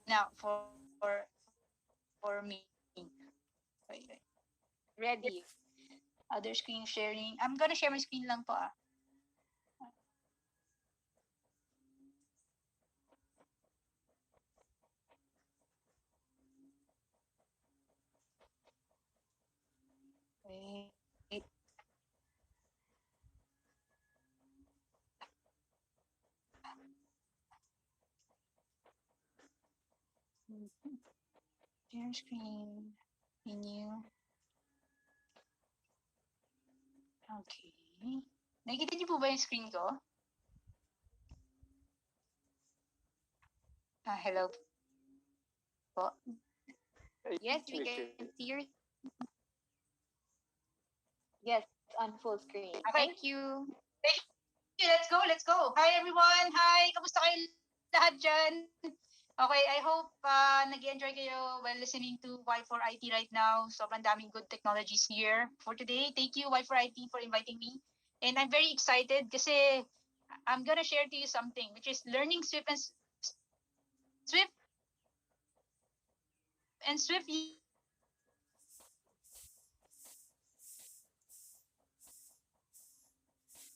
now for me. Wait, wait. Ready. Other screen sharing. I'm gonna share my screen lang po ah. Wait. Share screen. Menu. Okay. Nakikita niyo po ba yung screen ko? Hello po. Yes, we can see your. Yes, on full screen. Okay. Thank you. Thank you. Let's go. Let's go. Hi everyone. Hi. Kamusta kayo lahat dyan? Okay, I hope nag-enjoy kayo while listening to Y4IT right now. So, daming good technologies here for today. Thank you, Y4IT, for inviting me. And I'm very excited kasi I'm gonna share to you something, which is learning Swift and Swift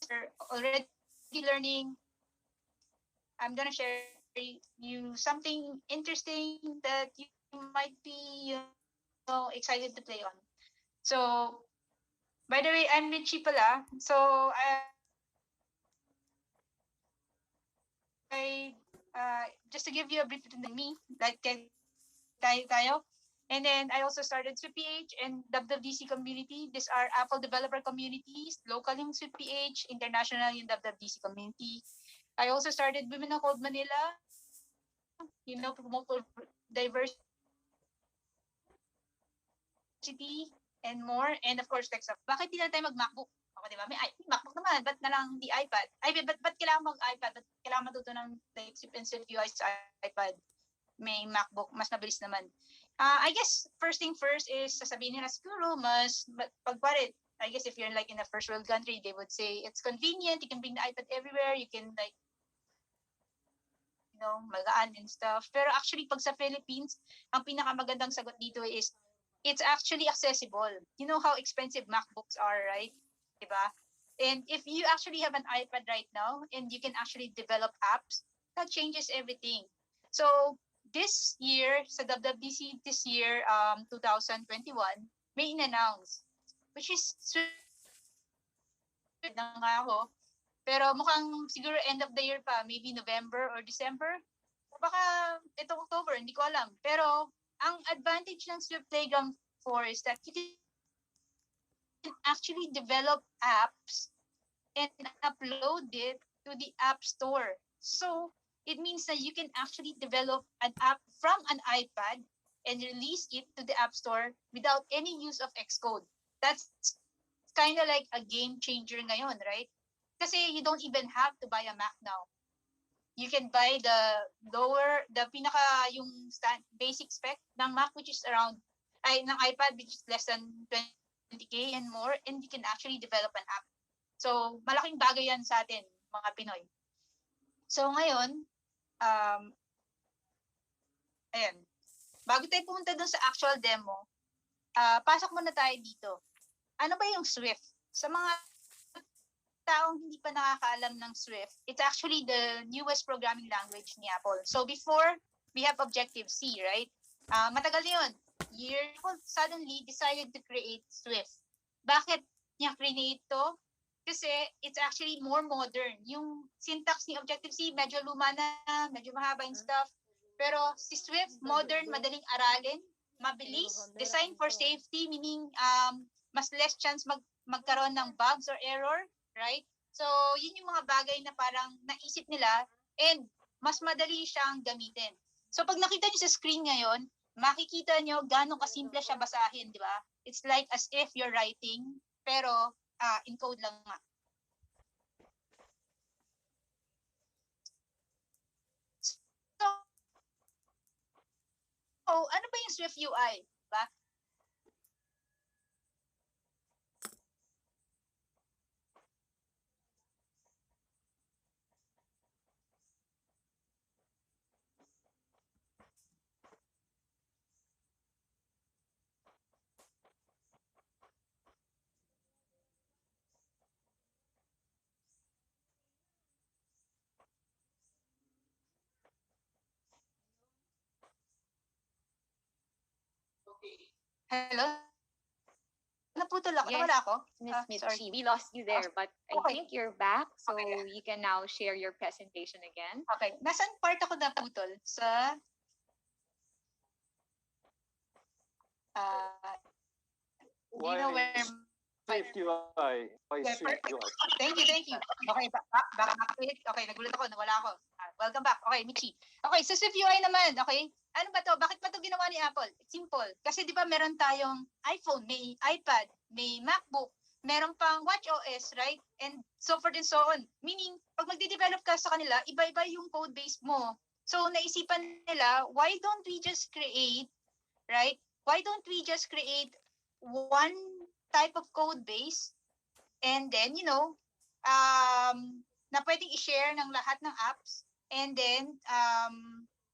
are already learning. I'm gonna share you something interesting that you might be, excited to play on. So, by the way, I'm Richie pala. So, just to give you a brief introduction me, like tayo. And then I also started SwiftPH and WWDC community. These are Apple developer communities, local yung SwiftPH, international yung WWDC community. I also started Women of Code Manila, promote diversity and more. And of course, tech stuff. Bakit di na tayo mag-MacBook? Ako, di ba? May MacBook naman. Ba't na lang di iPad? Ba't kailangan mag-iPad? Ba't kailangan matuto ng like, Swift UI sa iPad? May MacBook, mas mabilis naman. I guess first thing first is sasabihin nila siguro pagpalit. I guess if you're like in a first world country, they would say it's convenient. You can bring the iPad everywhere. You can like, magaan and stuff. Pero actually, pag sa Philippines, ang pinakamagandang sagot dito is it's actually accessible. You know how expensive MacBooks are, right? Diba? And if you actually have an iPad right now and you can actually develop apps, that changes everything. So, this year, sa WWDC this year, 2021, may in-announce, which is na nga ako. Pero mukhang siguro end of the year pa, maybe November or December. O baka itong October, hindi ko alam. Pero ang advantage ng Swift Playground 4 is that you can actually develop apps and upload it to the App Store. So it means that you can actually develop an app from an iPad and release it to the App Store without any use of Xcode. That's kind of like a game changer ngayon, right? Kasi you don't even have to buy a Mac now. You can buy the pinaka yung basic spec ng Mac, which is ng iPad, which is less than 20K and more, and you can actually develop an app. So, malaking bagay yan sa atin, mga Pinoy. So, ngayon, ayan, bago tayo pumunta dun sa actual demo, pasok muna tayo dito. Ano ba yung Swift? Sa mga taong hindi pa nakakaalam ng Swift, it's actually the newest programming language ni Apple. So before, we have Objective-C, right? Matagal yun. Apple suddenly decided to create Swift. Bakit niya create to? Kasi it's actually more modern. Yung syntax ni Objective-C, medyo luma na, medyo mahaba yung stuff. Pero si Swift, modern, madaling aralin, mabilis, designed for safety, meaning mas less chance magkaroon ng bugs or error, right? So, yun yung mga bagay na parang naisip nila and mas madali siyang gamitin. So, pag nakita niyo sa screen ngayon, makikita niyo gano'ng kasimple siya basahin, di ba? It's like as if you're writing, pero in code lang nga. So, ano ba yung Swift UI? Diba? Hello? Naputol ako. Yes, Nawala ako? Miss Sorry. Mitchie, we lost you there, but I Okay. think you're back, so Okay. you can now share your presentation again. Okay. Nasaan part ako naputol? Sa, do you know where my Swift UI. Why Okay, Swift perfect. UI? Thank you. Okay, baka makapit. Okay, nagulat ako, nawala ako. Welcome back. Okay, Michi. Okay, sa Swift UI naman, okay? Ano ba to? Bakit ba to ginawa ni Apple? It's simple. Kasi di ba meron tayong iPhone, may iPad, may MacBook, meron pang WatchOS, right? And so forth and so on. Meaning, pag magde-develop ka sa kanila, iba-iba yung code base mo. So, naisipan nila, why don't we just create, right? Why don't we just create one type of code base and then, na pwedeng i-share ng lahat ng apps. And then,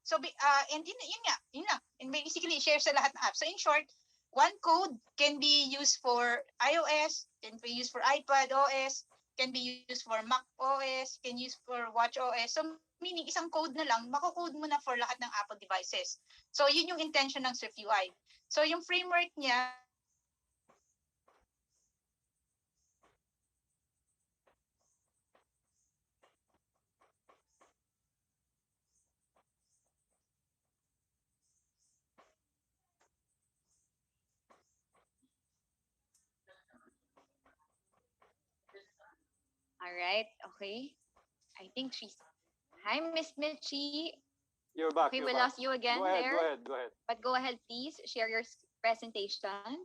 and yun nga. And basically, i-share sa lahat ng apps. So in short, one code can be used for iOS, can be used for iPad OS, can be used for Mac OS, can use for Watch OS. So meaning, isang code na lang, makukode mo na for lahat ng Apple devices. So yun yung intention ng Swift UI. So yung framework niya, All right, okay. I think she's... Hi, Miss Mitchie. You're back. Okay, You're we back. lost you again Go ahead. there. Go ahead. Go ahead. But go ahead, please, share your presentation.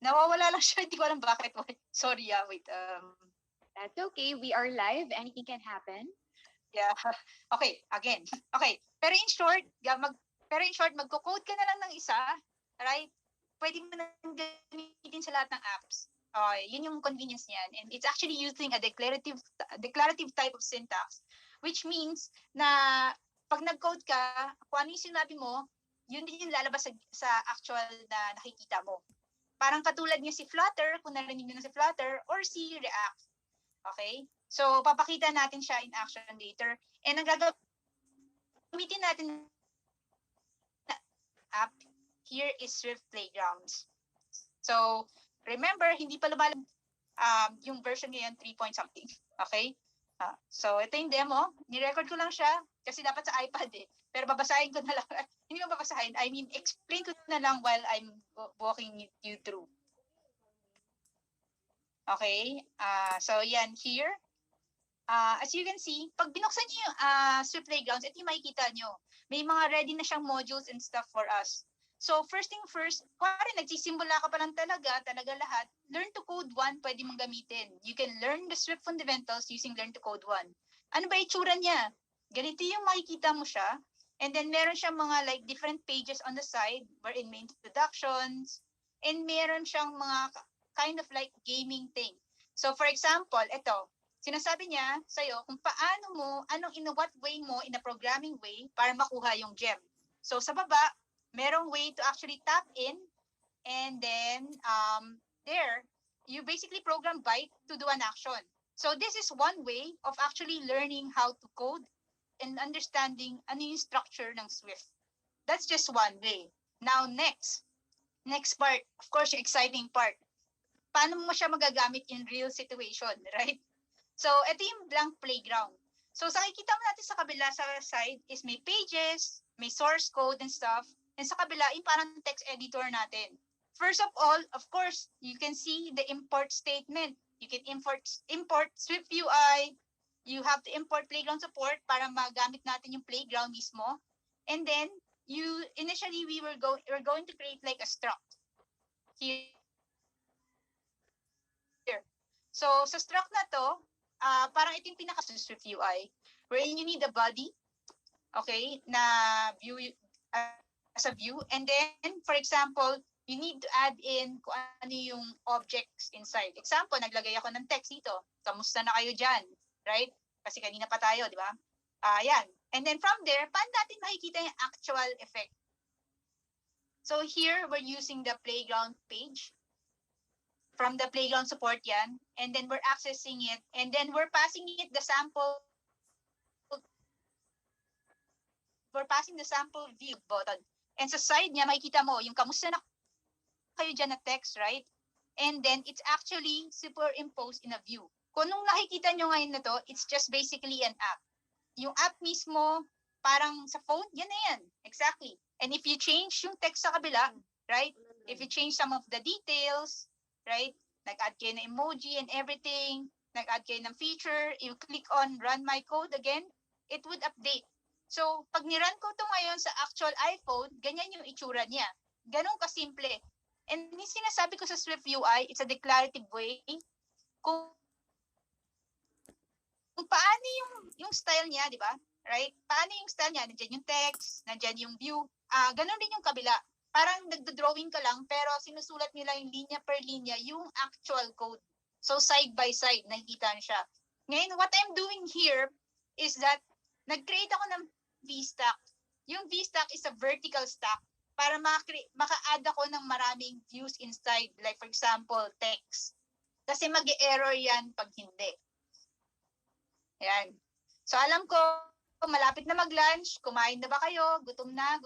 nawawala lang siya. Hindi ko alam bakit. Sorry, wait. That's okay. We are live. Anything can happen. Yeah. Okay, again. Okay. Pero in short, magko-code ka na lang ng isa, right? Pwede mo nang gamitin sa lahat ng apps. Yun yung convenience niyan. And it's actually using a declarative type of syntax, which means na pag nag-code ka, kung ano yung sinabi mo, yun din yung lalabas sa actual na nakikita mo. Parang katulad niya si Flutter, kung narinig niyo na si Flutter, or si React. Okay? So, papakita natin siya in action later. And ang gagamitin natin na app here is Swift Playgrounds. So, remember, hindi pa lumalabas yung version ngayon 3 point something. Okay? So, ito yung demo. Ni-record ko lang siya kasi dapat sa iPad eh. Pero babasahin ko na lang. Hindi mo babasahin. I mean, explain ko na lang while I'm walking you through. Okay? So, yan here. As you can see, pag binuksan niyo yung Swift Playgrounds, ito yung makikita nyo. May mga ready na siyang modules and stuff for us. So, first thing first, kung nagsisimula ka pa lang talaga lahat, Learn to Code 1 pwede mong gamitin. You can learn the Swift fundamentals using Learn to Code 1. Ano ba itsura niya? Ganito yung makikita mo siya. And then, meron siyang mga like different pages on the side wherein may introductions. And meron siyang mga kind of like gaming thing. So, for example, ito, sinasabi niya sa'yo kung paano mo, in what way mo, in a programming way, para makuha yung gem. So, sa baba, merong way to actually tap in, and then, there, you basically program byte to do an action. So, this is one way of actually learning how to code and understanding ano yung structure ng Swift. That's just one way. Now, next part, of course, yung exciting part. Paano mo siya magagamit in real situation, right? So, ito yung blank playground. So, sa nakikita mo natin sa kabila sa side is may pages, may source code and stuff. And sa kabila, yung parang text editor natin. First of all, of course, you can see the import statement. You can import Swift UI. You have to import playground support para magamit natin yung playground mismo. And then, initially, we're going to create like a struct here. So, sa struct na to, parang ito yung pinaka-Swift UI, wherein you need a body, okay, na view as a view. And then, for example, you need to add in kung ano yung objects inside. Example, naglagay ako ng text dito. Kamusta na kayo dyan? Right? Kasi kanina pa tayo, di ba? Yan. And then from there, paano natin makikita yung actual effect? So here, we're using the playground page. From the playground support yan. And then we're accessing it. And then we're passing it the sample we're passing the sample view button. And sa side niya, makikita mo yung kamusta na kayo dyan na text, right? And then, it's actually superimposed in a view. Kung nung nakikita nyo ngayon na to, it's just basically an app. Yung app mismo, parang sa phone, yan na yan. Exactly. And if you change yung text sa kabila, right? If you change some of the details, right? Nag-add kayo ng emoji and everything, nag-add kayo ng feature, you click on run my code again, it would update. So, pag ni-run ko to ngayon sa actual iPhone, ganyan yung itsura niya. Ganun kasimple. And yung sinasabi ko sa Swift UI, it's a declarative way kung paano yung style niya, di ba? Right? Paano yung style niya? Nandiyan yung text, nandiyan yung view. Ganun din yung kabila. Parang nagdo-drawing ka lang, pero sinusulat nila yung linya per linya, yung actual code. So, side by side, nakikita siya. Ngayon, what I'm doing here is that nag-create ako ng VStack. Yung VStack is a vertical stack para maka-add ako ng maraming views inside. Like, for example, text. Kasi mag-error yan pag hindi. Ayan. So, alam ko, malapit na mag-lunch, kumain na ba kayo? Gutom na,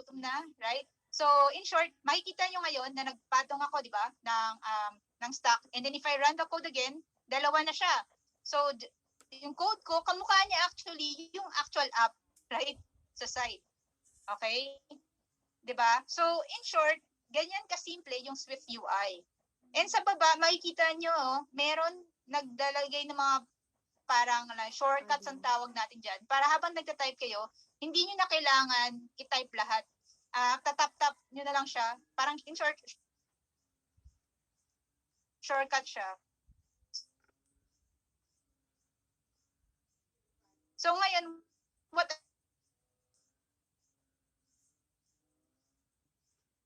right? So, in short, makikita nyo ngayon na nagpatong ako, di ba, ng stack. And then if I run the code again, dalawa na siya. So, yung code ko, kamukha niya actually yung actual app, right? Sa side. Okay? Di ba? So, in short, ganyan kasimple yung Swift UI. And sa baba, makikita nyo, meron nagdalagay ng mga parang shortcuts ang tawag natin dyan. Para habang nagta-type kayo, hindi nyo na kailangan i-type lahat. Tatap-tap nyo na lang siya. Parang in short, shortcut siya. So ngayon, what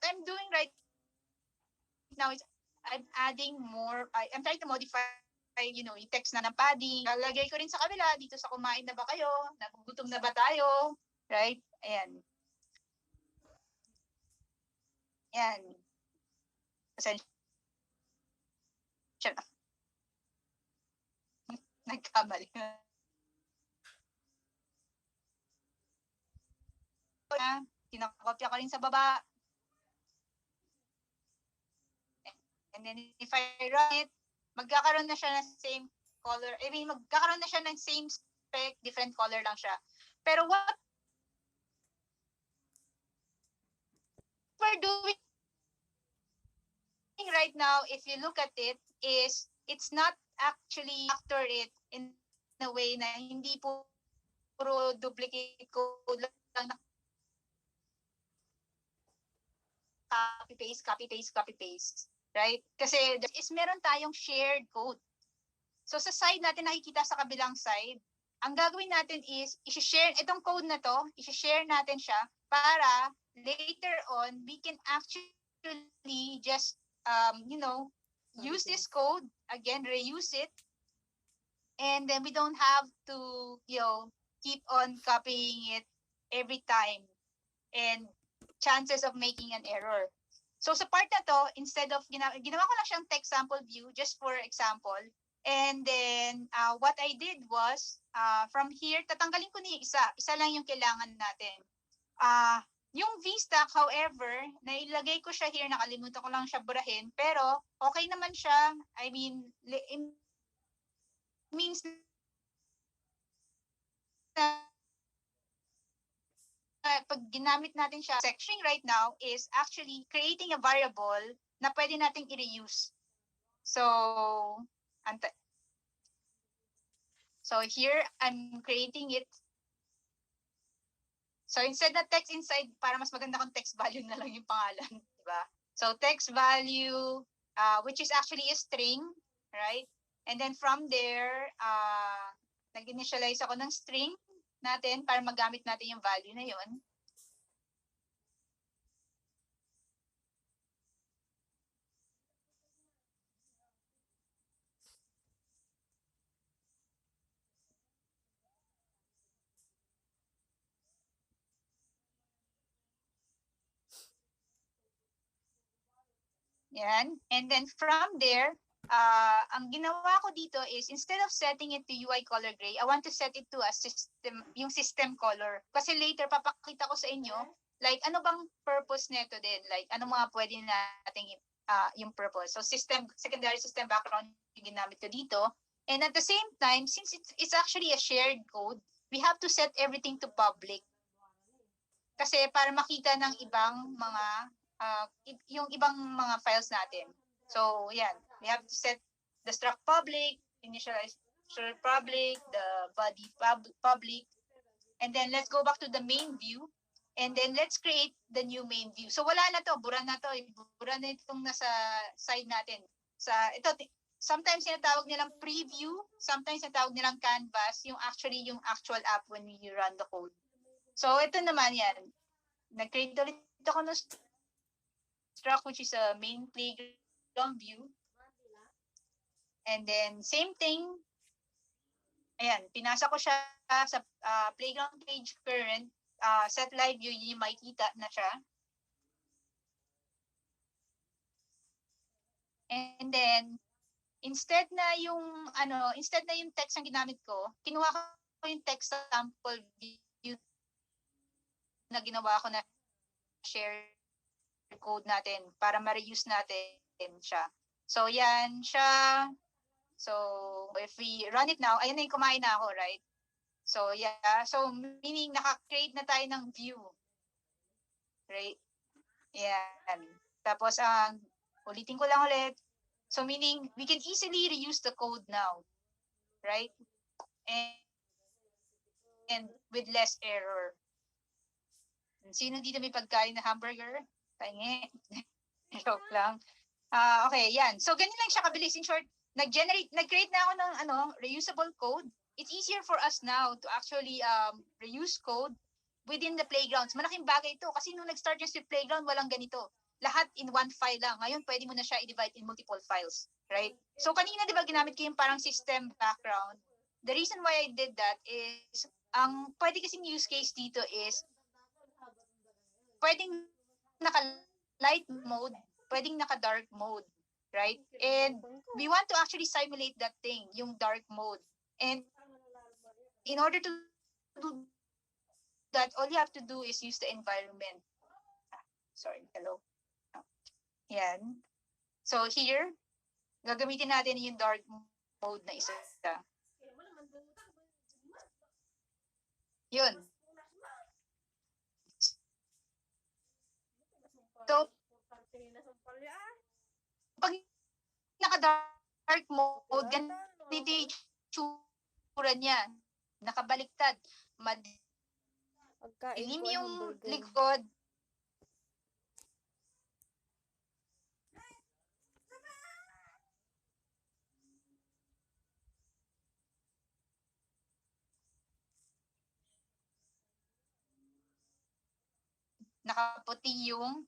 I'm doing right now is I'm adding more, I'm trying to modify yung text na ng padding. Lalagay ko rin sa kabila, dito sa kumain na ba kayo? Nagugutom na ba tayo? Right? Ayan. Ayan. Pasensya na. Nagkamali. Kinakopya ko rin sa baba. And then if I run it, magkakaroon na siya ng same color. I mean, magkakaroon na siya ng same spec, different color lang siya. Pero what we're doing right now, if you look at it, is it's not actually factor it in a way na hindi puro duplicate code lang na copy paste, right? Kasi is meron tayong shared code. So sa side natin nakikita sa kabilang side, ang gagawin natin is i-share itong code na to, i-share natin siya para later on we can actually just use this code again, reuse it, and then we don't have to keep on copying it every time and chances of making an error. So sa part na to, instead of ginawa ko lang siyang text sample view just for example. And then what I did was from here tatanggalin ko ni isa lang yung kailangan natin. Yung VStack, however, nailagay ko siya here, nakalimutan ko lang siya burahin, pero okay naman siya. I mean, it means na pag ginamit natin siya, section right now is actually creating a variable na pwede nating i-reuse. So here, I'm creating it. So instead na text inside, para mas maganda kung text value na lang yung pangalan, di ba? So text value, which is actually a string, right? And then from there, nag-initialize ako ng string natin para magamit natin yung value na yun. Yan. And then from there, ang ginawa ko dito is instead of setting it to UI color gray, I want to set it to a system, yung system color. Kasi later papakita ko sa inyo like ano bang purpose nito din, like ano mga pwede nating yung purpose. So secondary system background yung ginamit ko dito. And at the same time, since it's actually a shared code, we have to set everything to public. Kasi para makita ng ibang mga yung ibang mga files natin. So, yan. We have to set the struct public, initialize public, the body public, and then let's go back to the main view, and then let's create the new main view. So, wala na to, bura na to, bura na itong nasa side natin. Ito, sometimes sinatawag nilang preview, sometimes sinatawag nilang canvas, yung actual app when we run the code. So, ito naman yan. Nag-create ulit ako ng struct which is a main playground view. And then, same thing. Ayan, pinasa ko siya sa playground page current. Set live view, yun yung makikita na siya. And then, instead na yung text ang ginamit ko, kinuha ko yung text sample view na ginawa ko na share code natin para ma-reuse natin siya. So, yan siya. So, if we run it now, ayan na yung kumain na ako, right? So, yeah. So, meaning naka-create na tayo ng view. Right? Yan. Tapos, ulitin ko lang ulit. So, meaning, we can easily reuse the code now. Right? And with less error. Sino dito may pagkain na hamburger? Pahingi. Joke lang. Okay, yan. So, ganyan lang siya kabilis. In short, nag-create na ako ng reusable code. It's easier for us now to actually reuse code within the playgrounds. Malaking bagay ito kasi nung nag-start yung Swift Playground, walang ganito. Lahat in one file lang. Ngayon, pwede mo na siya i-divide in multiple files. Right? So, kanina, di ba, ginamit ko yung parang system background. The reason why I did that is, ang pwede kasing use case dito is, pwedeng naka-light mode, pwedeng naka-dark mode, right? And we want to actually simulate that thing, yung dark mode. And in order to do that, all you have to do is use the environment. Sorry, hello. Yan. So here, gagamitin natin yung dark mode na isa. Yun. So, pag naka-dark mode, ganito yung tsura niya. Nakabaliktad. Madilim yung likod. Nakaputi yung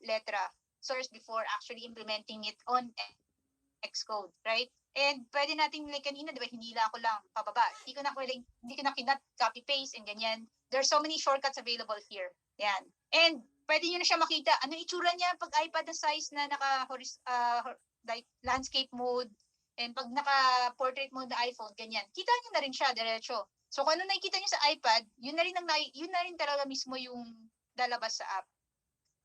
letra. Source before actually implementing it on Xcode, right? And pwede nating like kanina, di ba, hinila ko lang pababa. Hindi ko na kinat copy paste and ganyan. There's so many shortcuts available here. Yan. And pwede niyo na siya makita. Ano itsura niya pag iPad na size na naka like landscape mode and pag naka portrait mode na iPhone, ganyan. Kita niyo na rin siya diretso. So kung ano nakikita niyo sa iPad, yun na rin talaga mismo yung lalabas sa app.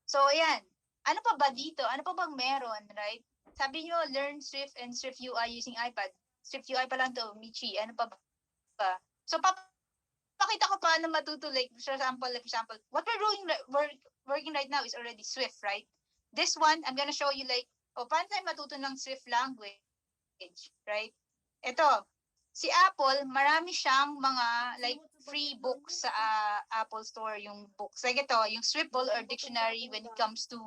So ayan. Ano pa ba dito? Ano pa bang meron, right? Sabi nyo, learn Swift and Swift UI using iPad. Swift UI pa lang to, Michi. Ano pa ba? So, papakita ko paano matuto. Like, for example, what we're working right now is already Swift, right? This one, I'm gonna show you like, paano tayo matuto ng Swift language, right? Ito, si Apple, marami siyang mga like free books sa Apple Store, yung books. Like ito, yung Swiftable or dictionary when it comes to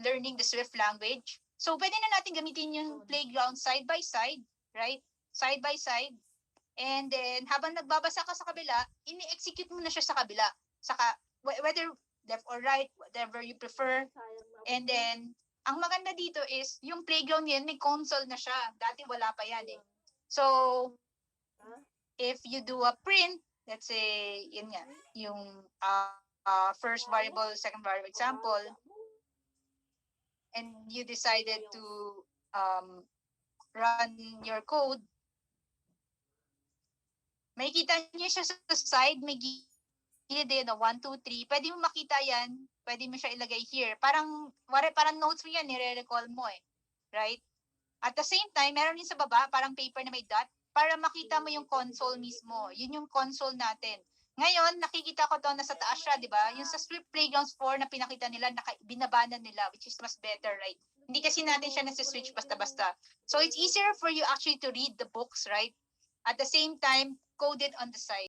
learning the Swift language. So, pwede na natin gamitin yung playground side by side, right? Side by side. And then, habang nagbabasa ka sa kabila, ini-execute mo na siya sa kabila. Saka, whether left or right, whatever you prefer. And then, ang maganda dito is, yung playground yan, may console na siya. Dati wala pa yan eh. So, if you do a print, let's say, yun nga, yung first variable, second variable example, and you decided to run your code, makikita niyo siya sa side, may gilid din na 1, 2, 3. Pwede mo makita yan. Pwede mo siya ilagay here. Parang notes mo yan, nire-recall mo eh. Right? At the same time, meron din sa baba, parang paper na may dot, para makita mo yung console mismo. Yun yung console natin. Ngayon, nakikita ko to nasa taas siya, di ba? Yung sa Swift Playgrounds 4 na pinakita nila, binabanan nila, which is mas better, right? Hindi kasi natin siya nasa-switch basta-basta. So, it's easier for you actually to read the books, right? At the same time, coded on the side.